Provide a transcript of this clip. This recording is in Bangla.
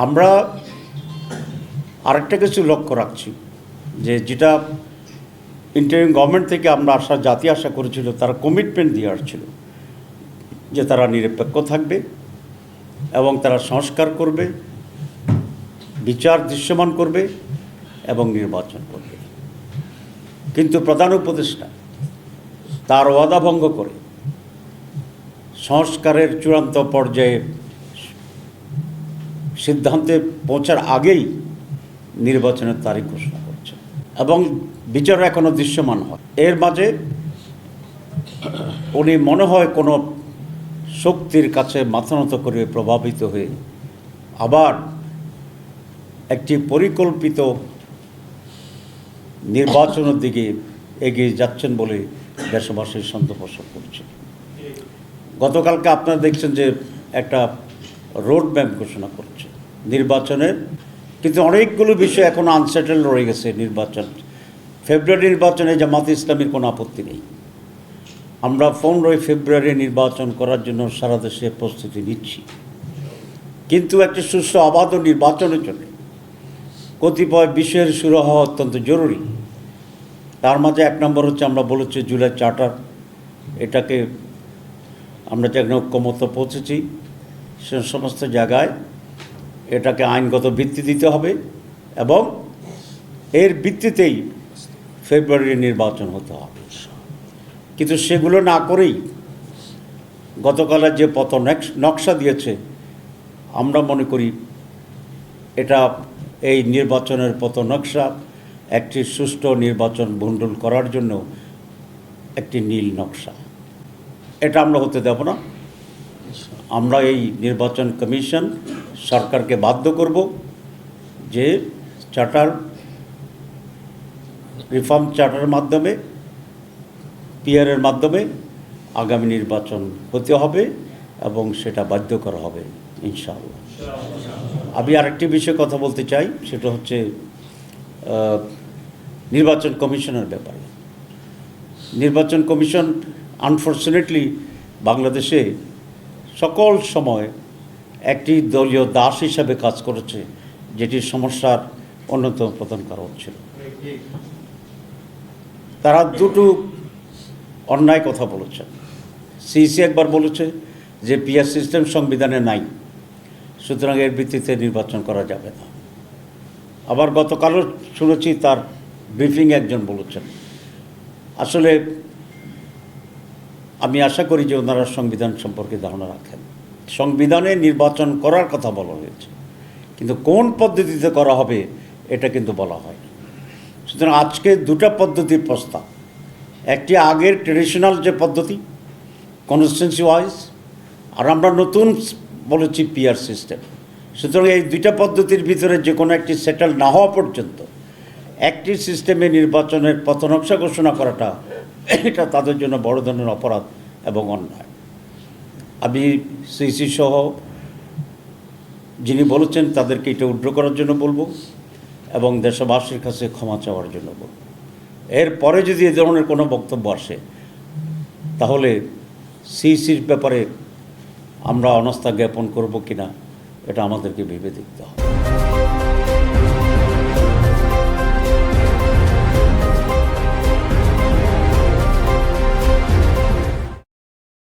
আমরা আরেকটা কিছু লক্ষ্য রাখছি যেটা ইন্টারিম গভর্নমেন্ট থেকে আমরা জাতি আশা করেছিল, তারা কমিটমেন্ট দিয়ে আসছিল যে তারা নিরপেক্ষ থাকবে এবং তারা সংস্কার করবে, বিচার দৃশ্যমান করবে এবং নির্বাচন করবে। কিন্তু প্রধান উপদেষ্টা তার ওয়াদা ভঙ্গ করে সংস্কারের চূড়ান্ত পর্যায়ে সিদ্ধান্তে পৌঁছার আগেই নির্বাচনের তারিখ ঘোষণা করছে এবং বিচার এখনও দৃশ্যমান হয়। এর মাঝে উনি মনে হয় কোনো শক্তির কাছে মাথা নত করে প্রভাবিত হয়ে আবার একটি পরিকল্পিত নির্বাচনের দিকে এগিয়ে যাচ্ছেন বলে দেশবাসীর সন্দেহ পোষণ করছে। গতকালকে আপনারা দেখছেন যে একটা রোড ম্যাপ ঘোষণা করছে নির্বাচনের, কিন্তু অনেকগুলো বিষয় এখনও আনসেটেল রয়ে গেছে। নির্বাচন ফেব্রুয়ারি নির্বাচনে জামাতে ইসলামীর কোনো আপত্তি নেই। আমরা 15 ফেব্রুয়ারি নির্বাচন করার জন্য সারা দেশে প্রস্তুতি নিচ্ছি, কিন্তু একটি সুষ্ঠু অবাধ নির্বাচনের জন্য কতিপয় বিষয়ের শুরু হওয়া অত্যন্ত জরুরি। তার মাঝে 1 নম্বর হচ্ছে, আমরা বলেছি জুলাই চার্টার, এটাকে আমরা যেখানে ঐক্যমত পৌঁছেছি সে সমস্ত জায়গায় এটাকে আইনগত ভিত্তি দিতে হবে এবং এর ভিত্তিতেই ফেব্রুয়ারি নির্বাচন হতে হবে। কিন্তু সেগুলো না করেই গতকালের যে পথ নকশা দিয়েছে, আমরা মনে করি এটা এই নির্বাচনের পথ নকশা একটি সুষ্ঠু নির্বাচন ভণ্ডুল করার জন্য একটি নীল নকশা। এটা আমরা হতে দেব না। আমরা এই নির্বাচন কমিশন সরকারকে বাধ্য করব যে চার্টার রিফর্ম চার্টারের মাধ্যমে, পিআরের মাধ্যমে আগামী নির্বাচন হতে হবে এবং সেটা বাধ্য করা হবে ইনশাআল্লাহ। আমি আরেকটি বিষয়ে কথা বলতে চাই, সেটা হচ্ছে নির্বাচন কমিশনের ব্যাপারে। নির্বাচন কমিশন আনফর্চুনেটলি বাংলাদেশে সকল সময় একটি দলীয় দাস হিসাবে কাজ করেছে, যেটির সমস্যার অন্যতম প্রধান কারণ ছিল তারা দুটো অন্যায় কথা বলেছেন। সিইসি একবার বলেছে যে পিআর সিস্টেম সংবিধানে নাই, সুতরাং এর ভিত্তিতে নির্বাচন করা যাবে না। আবার গতকালও শুনেছি তার ব্রিফিং একজন বলেছেন। আসলে আমি আশা করি যে ওনারা সংবিধান সম্পর্কে ধারণা রাখেন। সংবিধানে নির্বাচন করার কথা বলা হয়েছে, কিন্তু কোন পদ্ধতিতে করা হবে এটা কিন্তু বলা হয়নি। সুতরাং আজকে দুটা পদ্ধতির প্রস্তাব, একটি আগের ট্রেডিশনাল যে পদ্ধতি কনস্টিটিউয়েন্সি ওয়াইজ, আর আমরা নতুন বলেছি পিআর সিস্টেম। সুতরাং এই দুইটা পদ্ধতির ভিতরে যে কোনো একটি সেটেল না হওয়া পর্যন্ত একটি সিস্টেমে নির্বাচনের পথনকশা ঘোষণা করাটা এটা তাদের জন্য বড় ধরনের অপরাধ এবং অন্যায়। আমি সিইসি সহ যিনি বলেছেন তাদেরকে এটা উড্র করার জন্য বলবো এবং দেশবাসীর কাছে ক্ষমা চাওয়ার জন্য বলবো। এরপরে যদি এ ধরনের কোনো বক্তব্য আসে তাহলে সিইসির ব্যাপারে আমরা অনাস্থা জ্ঞাপন করব কিনা এটা আমাদেরকে ভেবে দেখতে হবে।